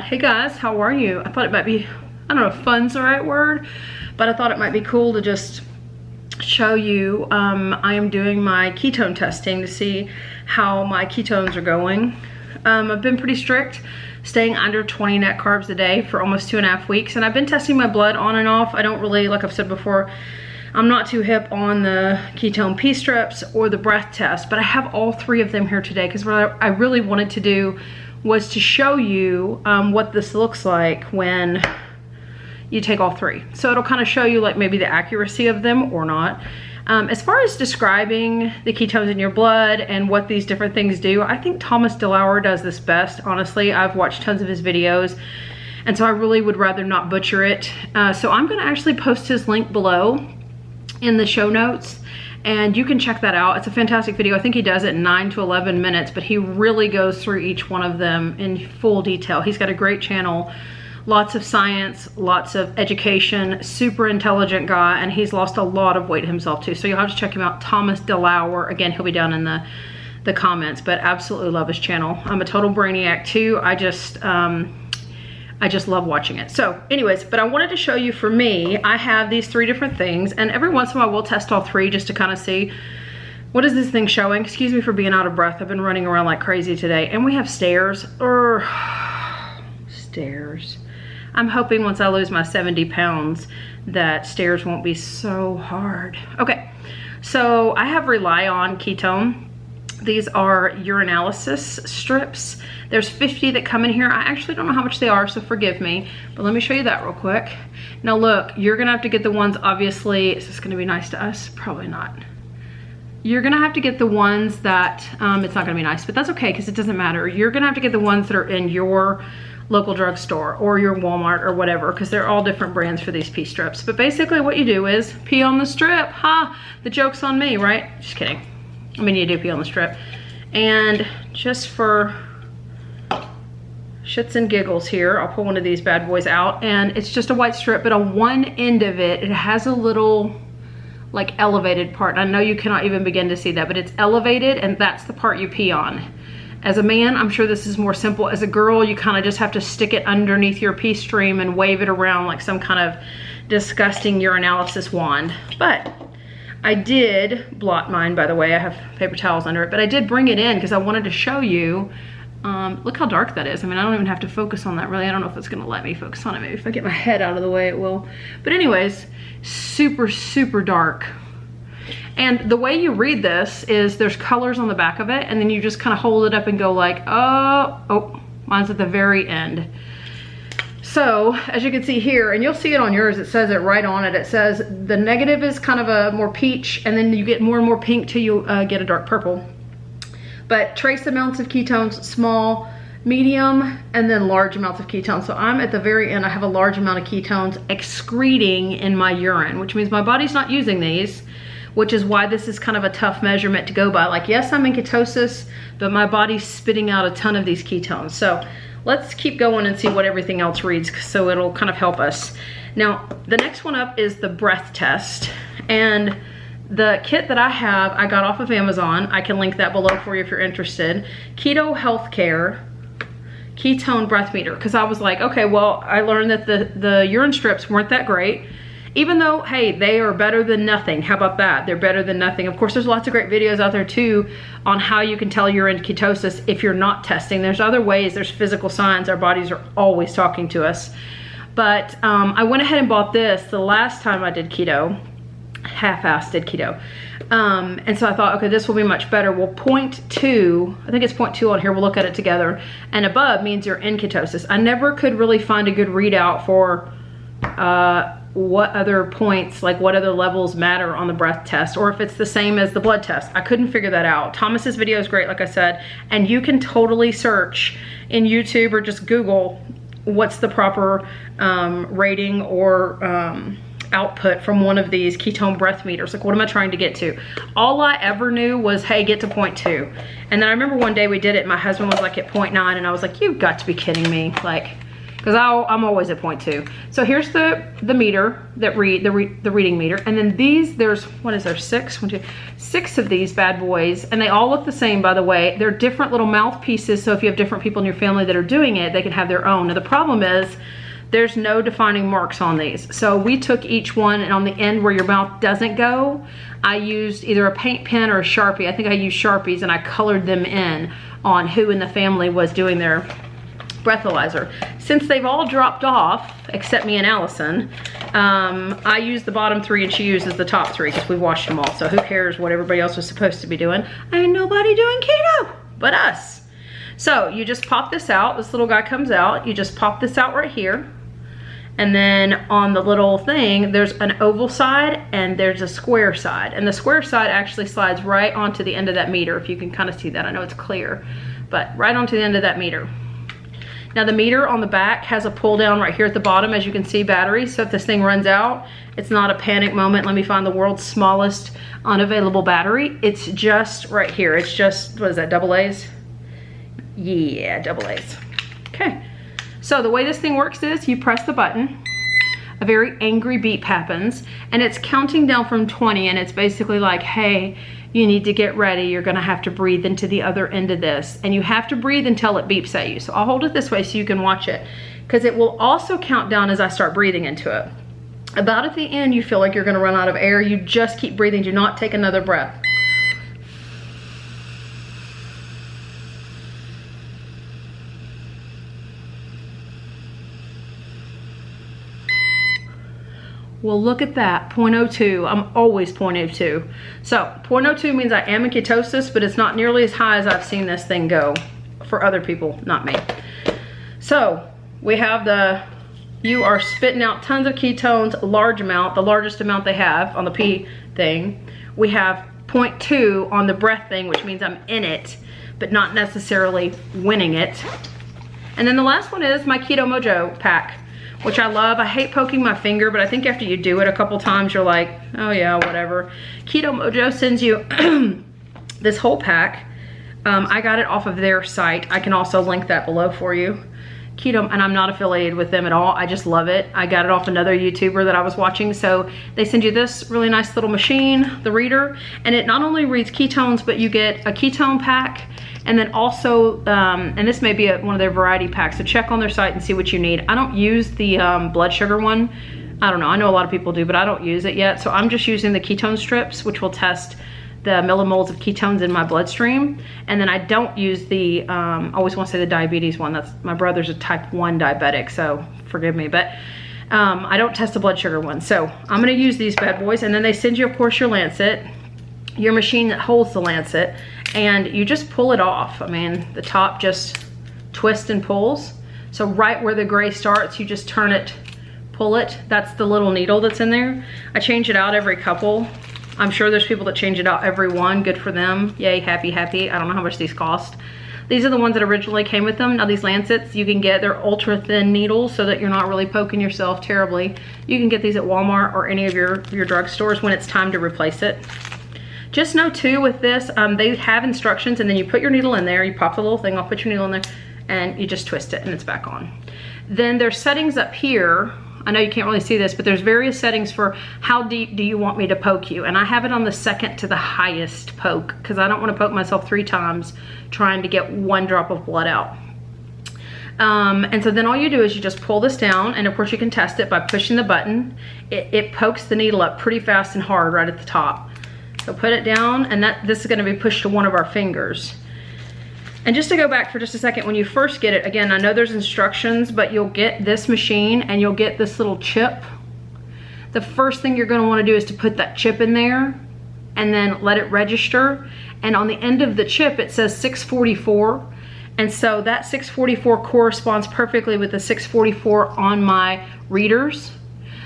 Hey guys, how are you? I thought it might be, I don't know if fun's the right word, but I thought it might be cool to just show you. I am doing my ketone testing to see how my ketones are going. I've been pretty strict, staying under 20 net carbs a day for almost 2.5 weeks, and I've been testing my blood on and off. I don't really, like I've said before, I'm not too hip on the ketone P-strips or the breath test, but I have all three of them here today because what I really wanted to do was to show you what this looks like when you take all three. So it'll kind of show you like maybe the accuracy of them or not. As far as describing the ketones in your blood and what these different things do, I think Thomas DeLauer does this best, honestly. I've watched tons of his videos, and so I really would rather not butcher it. So I'm gonna actually post his link below in the show notes, and you can check that out. It's a fantastic video. I think he does it in 9 to 11 minutes, but he really goes through each one of them in full detail. He's got a great channel, lots of science, lots of education, super intelligent guy, and he's lost a lot of weight himself too. So you'll have to check him out, Thomas DeLauer. Again, he'll be down in the comments, but absolutely love his channel. I'm a total brainiac too. I just love watching it. So anyways, but I wanted to show you, for me, I have these three different things, and every once in a while we'll test all three just to kind of see what is this thing showing. Excuse me for being out of breath. I've been running around like crazy today, and we have stairs. Stairs. I'm hoping once I lose my 70 pounds that stairs won't be so hard. Okay, so I have Rely On ketone. These are urinalysis strips. There's 50 that come in here. I actually don't know how much they are, so forgive me, but let me show you that real quick. Now look, you're gonna have to get the ones, obviously, is this gonna be nice to us? Probably not. You're gonna have to get the ones that, it's not gonna be nice, but that's okay, because it doesn't matter. You're gonna have to get the ones that are in your local drugstore or your Walmart or whatever, because they're all different brands for these pee strips. But basically what you do is pee on the strip. Ha, the joke's on me, right? Just kidding. I mean, you do pee on the strip. And just for shits and giggles here, I'll pull one of these bad boys out, and it's just a white strip, but on one end of it, it has a little like elevated part. I know you cannot even begin to see that, but it's elevated, and that's the part you pee on. As a man, I'm sure this is more simple. As a girl, you kind of just have to stick it underneath your pee stream and wave it around like some kind of disgusting urinalysis wand. But I did blot mine, by the way. I have paper towels under it, but I did bring it in because I wanted to show you. Look how dark that is. I mean, I don't even have to focus on that, really. I don't know if it's gonna let me focus on it. Maybe if I get my head out of the way, it will. But anyways, super, super dark. And the way you read this is there's colors on the back of it, and then you just kind of hold it up and go like, oh, mine's at the very end. So as you can see here, and you'll see it on yours, it says it right on it. It says the negative is kind of a more peach, and then you get more and more pink till you get a dark purple. But trace amounts of ketones, small, medium, and then large amounts of ketones. So I'm at the very end. I have a large amount of ketones excreting in my urine, which means my body's not using these, which is why this is kind of a tough measurement to go by. Like, yes, I'm in ketosis, but my body's spitting out a ton of these ketones. So let's keep going and see what everything else reads, so it'll kind of help us. Now, the next one up is the breath test. And the kit that I have, I got off of Amazon. I can link that below for you if you're interested. Keto Healthcare Ketone Breath Meter. Because I was like, okay, well, I learned that the urine strips weren't that great. Even though, hey, they are better than nothing. How about that? They're better than nothing. Of course, there's lots of great videos out there too on how you can tell you're in ketosis if you're not testing. There's other ways, there's physical signs. Our bodies are always talking to us. But I went ahead and bought this the last time I did keto, half-assed did keto. And so I thought, okay, this will be much better. Well, 0.2, I think it's 0.2 on here. We'll look at it together. And above means you're in ketosis. I never could really find a good readout for what other points, like what other levels matter on the breath test, or if it's the same as the blood test. I couldn't figure that out. Thomas's video is great, like I said, and you can totally search in YouTube or just Google what's the proper rating or output from one of these ketone breath meters. Like, what am I trying to get to? All I ever knew was, hey, get to 0.2. And then I remember one day we did it, my husband was like at 0.9, and I was like, you've got to be kidding me. Like, because I'm always at 0.2. So here's the meter that the reading meter, and then these, there's, what is there, 6 of these bad boys, and they all look the same, by the way. They're different little mouthpieces, so if you have different people in your family that are doing it, they can have their own. Now the problem is there's no defining marks on these. So we took each one, and on the end where your mouth doesn't go, I used either a paint pen or a Sharpie. I think I used Sharpies, and I colored them in on who in the family was doing their breathalyzer. Since they've all dropped off, except me and Allison, I used the bottom 3 and she uses the top 3 because we've watched them all. So who cares what everybody else was supposed to be doing? Ain't nobody doing keto but us. So you just pop this out. This little guy comes out. You just pop this out right here. And then on the little thing, there's an oval side and there's a square side. And the square side actually slides right onto the end of that meter, if you can kind of see that. I know it's clear, but right onto the end of that meter. Now the meter on the back has a pull down right here at the bottom, as you can see, batteries. So if this thing runs out, it's not a panic moment. Let me find the world's smallest unavailable battery. It's just right here. It's just, what is that, AA's? Yeah, AA's. Okay. So the way this thing works is you press the button, a very angry beep happens, and it's counting down from 20, and it's basically like, hey, you need to get ready. You're gonna have to breathe into the other end of this, and you have to breathe until it beeps at you. So I'll hold it this way so you can watch it, because it will also count down as I start breathing into it. About at the end, you feel like you're gonna run out of air. You just keep breathing. Do not take another breath. Well, look at that, 0.02. I'm always 0.02. So 0.02 means I am in ketosis, but it's not nearly as high as I've seen this thing go for other people, not me. So we have you are spitting out tons of ketones, a large amount, the largest amount they have on the P thing. We have 0.2 on the breath thing, which means I'm in it, but not necessarily winning it. And then the last one is my Keto Mojo pack, which I love. I hate poking my finger, but I think after you do it a couple times, you're like, oh yeah, whatever. Keto Mojo sends you this whole pack. I got it off of their site. I can also link that below for you. Keto, and I'm not affiliated with them at all. I just love it. I got it off another YouTuber that I was watching. So they send you this really nice little machine, the reader, and it not only reads ketones, but you get a ketone pack. And then also, and this may be one of their variety packs, so check on their site and see what you need. I don't use the blood sugar one. I don't know, I know a lot of people do, but I don't use it yet. So I'm just using the ketone strips, which will test the millimoles of ketones in my bloodstream. And then I don't use the, I always want to say the diabetes one. That's, my brother's a type 1 diabetic, so forgive me, but I don't test the blood sugar one. So I'm gonna use these bad boys, and then they send you, of course, your lancet, your machine that holds the lancet, and you just pull it off. I mean, the top just twists and pulls. So right where the gray starts, you just turn it, pull it. That's the little needle that's in there. I change it out every couple. I'm sure there's people that change it out every one. Good for them. Yay, happy, happy. I don't know how much these cost. These are the ones that originally came with them. Now these lancets, you can get, they're ultra thin needles so that you're not really poking yourself terribly. You can get these at Walmart or any of your drugstores when it's time to replace it. Just know too with this, they have instructions, and then you put your needle in there, you pop the little thing off, put your needle in there, and you just twist it and it's back on. Then there's settings up here. I know you can't really see this, but there's various settings for how deep do you want me to poke you. And I have it on the second to the highest poke, because I don't want to poke myself 3 times trying to get 1 drop of blood out. And so then all you do is you just pull this down, and of course you can test it by pushing the button. It pokes the needle up pretty fast and hard right at the top. So put it down, and this is gonna be pushed to one of our fingers. And just to go back for just a second, when you first get it, again, I know there's instructions, but you'll get this machine and you'll get this little chip. The first thing you're gonna wanna do is to put that chip in there and then let it register. And on the end of the chip, it says 644. And so that 644 corresponds perfectly with the 644 on my readers.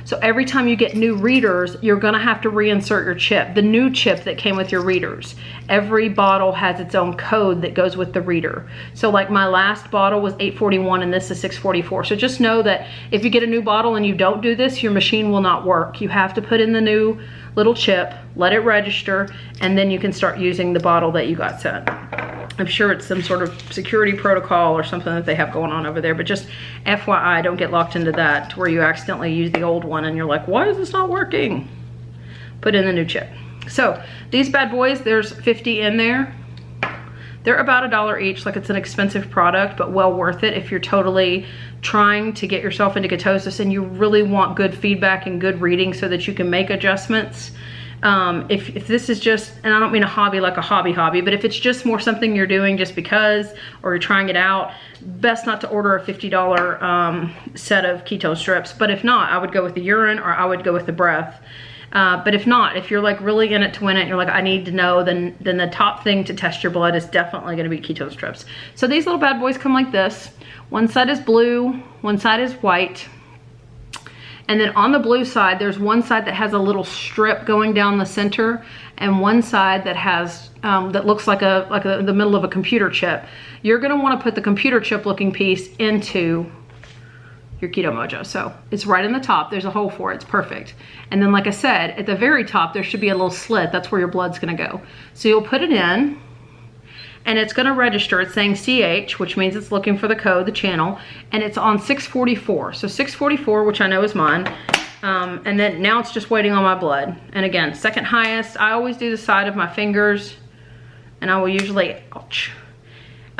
So every time you get new readers, you're gonna have to reinsert your chip, the new chip that came with your readers. Every bottle has its own code that goes with the reader. So like my last bottle was 841 and this is 644. So just know that if you get a new bottle and you don't do this, your machine will not work. You have to put in the new little chip, let it register, and then you can start using the bottle that you got sent. I'm sure it's some sort of security protocol or something that they have going on over there, but just FYI, don't get locked into that to where you accidentally use the old one and you're like, why is this not working? Put in the new chip. So these bad boys, there's 50 in there. They're about $1 each, like it's an expensive product, but well worth it if you're totally trying to get yourself into ketosis and you really want good feedback and good reading so that you can make adjustments. If this is just, and I don't mean a hobby like a hobby, but if it's just more something you're doing just because, or you're trying it out, best not to order a $50 set of ketone strips. But if not, I would go with the urine or I would go with the breath. But if not, if you're like really in it to win it, and you're like, I need to know, then the top thing to test your blood is definitely gonna be ketone strips. So these little bad boys come like this. One side is blue, one side is white. And then on the blue side, there's one side that has a little strip going down the center and one side that has, that looks like the middle of a computer chip. You're gonna wanna put the computer chip looking piece into your Keto Mojo. So it's right in the top, there's a hole for it, it's perfect. And then like I said, at the very top, there should be a little slit, that's where your blood's gonna go. So you'll put it in, and it's gonna register, it's saying CH, which means it's looking for the code, the channel, and it's on 644. So 644, which I know is mine, and then now it's just waiting on my blood. And again, second highest, I always do the side of my fingers, and I will usually, ouch.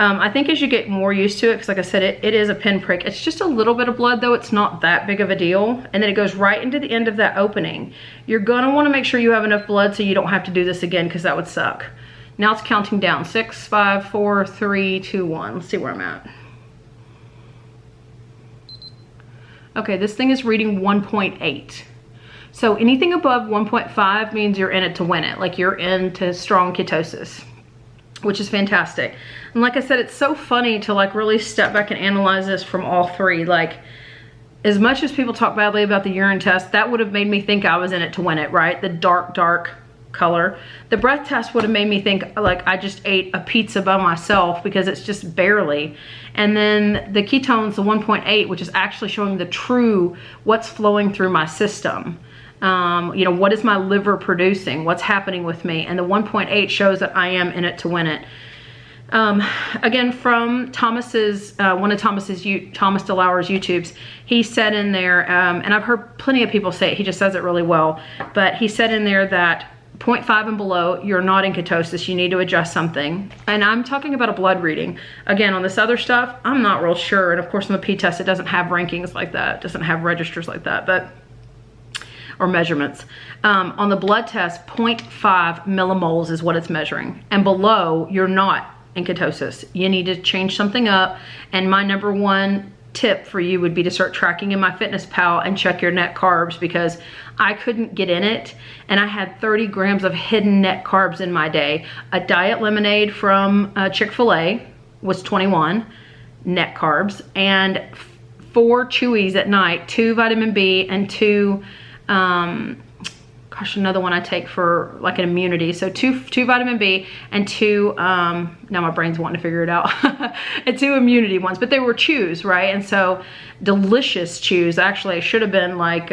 I think as you get more used to it, because like I said, it is a pinprick. It's just a little bit of blood though, it's not that big of a deal. And then it goes right into the end of that opening. You're gonna wanna make sure you have enough blood so you don't have to do this again, because that would suck. Now it's counting down, 6, 5, 4, 3, 2, 1. Let's see where I'm at. Okay, this thing is reading 1.8. So anything above 1.5 means you're in it to win it, like you're into strong ketosis, which is fantastic. And like I said, it's so funny to like really step back and analyze this from all three. Like, as much as people talk badly about the urine test, that would have made me think I was in it to win it, right? The dark color. The breath test would have made me think like I just ate a pizza by myself, because it's just barely. And then the ketones, the 1.8, which is actually showing the true what's flowing through my system. You know, what is my liver producing? What's happening with me? And the 1.8 shows that I am in it to win it. Again, from Thomas's, one of Thomas DeLauer's YouTubes, he said in there, and I've heard plenty of people say it, he just says it really well, but he said in there that 0.5 and below, you're not in ketosis, you need to adjust something. And I'm talking about a blood reading. Again, on this other stuff, I'm not real sure. And of course on the P-test, it doesn't have rankings like that, it doesn't have registers like that, but or measurements. On the blood test, 0.5 millimoles is what it's measuring. And below, you're not in ketosis. You need to change something up. And my number one tip for you would be to start tracking in MyFitnessPal and check your net carbs, because I couldn't get in it. And I had 30 grams of hidden net carbs in my day. A diet lemonade from Chick-fil-A was 21 net carbs, and 4 Chewies at night, 2 vitamin B and 2 gosh, another one I take for like an immunity. So two vitamin B and 2, now my brain's wanting to figure it out, and 2 immunity ones, but they were chews, right? And so delicious chews. Actually, it should have been like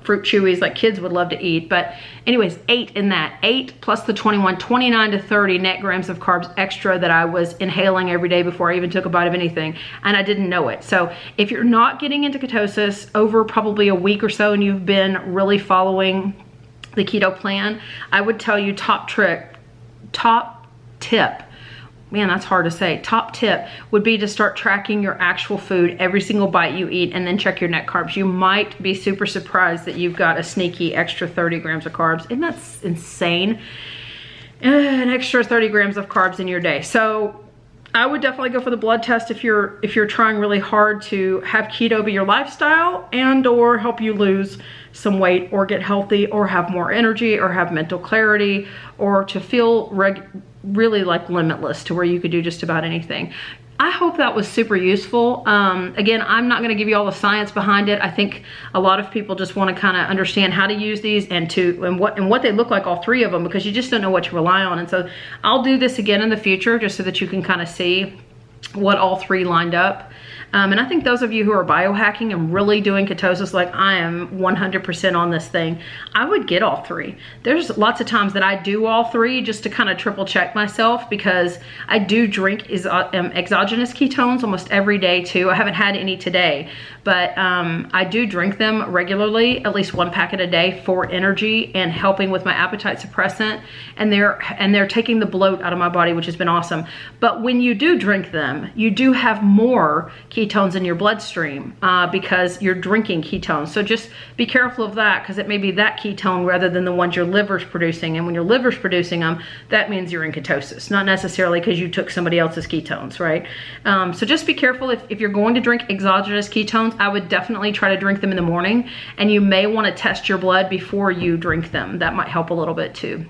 fruit chewies like kids would love to eat. But anyways, 8 in that, 8 plus the 21, 29 to 30 net grams of carbs extra that I was inhaling every day before I even took a bite of anything. And I didn't know it. So if you're not getting into ketosis over probably a week or so, and you've been really following the keto plan, I would tell you top tip, man, that's hard to say. Top tip would be to start tracking your actual food, every single bite you eat, and then check your net carbs. You might be super surprised that you've got a sneaky extra 30 grams of carbs. Isn't that insane? An extra 30 grams of carbs in your day. So I would definitely go for the blood test if you're trying really hard to have keto be your lifestyle, and or help you lose some weight or get healthy or have more energy or have mental clarity, or to feel really like limitless to where you could do just about anything. I hope that was super useful. Again, I'm not gonna give you all the science behind it. I think a lot of people just wanna kinda understand how to use these and what they look like, all 3 of them, because you just don't know what to rely on. And so I'll do this again in the future just so that you can kinda see what all 3 lined up. And I think those of you who are biohacking and really doing ketosis, like I am 100% on this thing, I would get all three. There's lots of times that I do all three just to kind of triple check myself, because I do drink exogenous ketones almost every day too. I haven't had any today, but I do drink them regularly, at least 1 packet a day for energy and helping with my appetite suppressant. And they're taking the bloat out of my body, which has been awesome. But when you do drink them, you do have more ketones in your bloodstream because you're drinking ketones. So just be careful of that, because it may be that ketone rather than the ones your liver's producing. And when your liver's producing them, that means you're in ketosis, not necessarily because you took somebody else's ketones, right? So just be careful. If you're going to drink exogenous ketones, I would definitely try to drink them in the morning, and you may want to test your blood before you drink them. That might help a little bit too.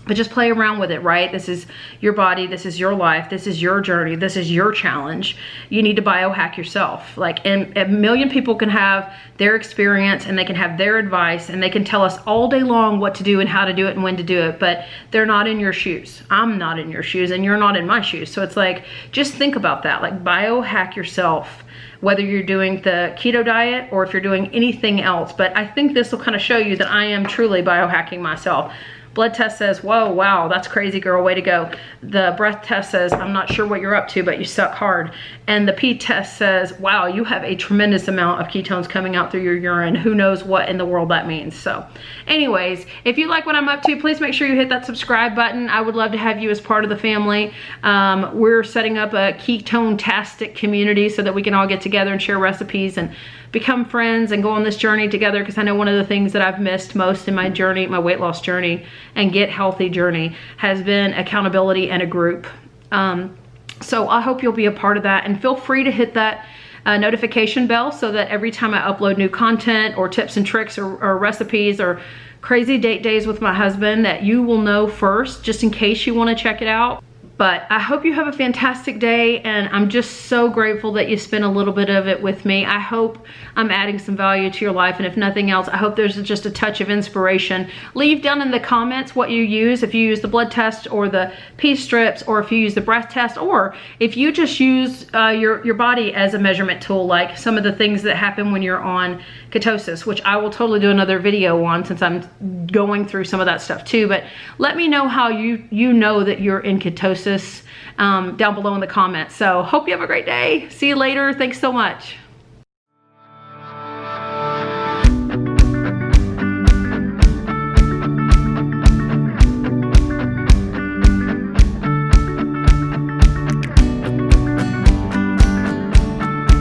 But just play around with it, right? This is your body, this is your life, this is your journey, this is your challenge. You need to biohack yourself. Like, and a million people can have their experience and they can have their advice and they can tell us all day long what to do and how to do it and when to do it, but they're not in your shoes. I'm not in your shoes and you're not in my shoes. So it's like, just think about that. Like, biohack yourself, whether you're doing the keto diet or if you're doing anything else. But I think this will kind of show you that I am truly biohacking myself. Blood test says, whoa, wow, that's crazy, girl, way to go. The breath test says, I'm not sure what you're up to, but you suck hard. And the pee test says, wow, you have a tremendous amount of ketones coming out through your urine. Who knows what in the world that means. So anyways, if you like what I'm up to, please make sure you hit that subscribe button. I would love to have you as part of the family. We're setting up a ketone-tastic community so that we can all get together and share recipes and become friends and go on this journey together, because I know one of the things that I've missed most in my journey, my weight loss journey and get healthy journey, has been accountability and a group. So I hope you'll be a part of that, and feel free to hit that notification bell so that every time I upload new content or tips and tricks or recipes or crazy date days with my husband, that you will know first, just in case you want to check it out. But I hope you have a fantastic day, and I'm just so grateful that you spent a little bit of it with me. I hope I'm adding some value to your life, and if nothing else, I hope there's just a touch of inspiration. Leave down in the comments what you use, if you use the blood test or the pee strips, or if you use the breath test, or if you just use your body as a measurement tool, like some of the things that happen when you're on ketosis, which I will totally do another video on, since I'm going through some of that stuff too. But let me know how you know that you're in ketosis down below in the comments. So hope you have a great day. See you later. Thanks so much.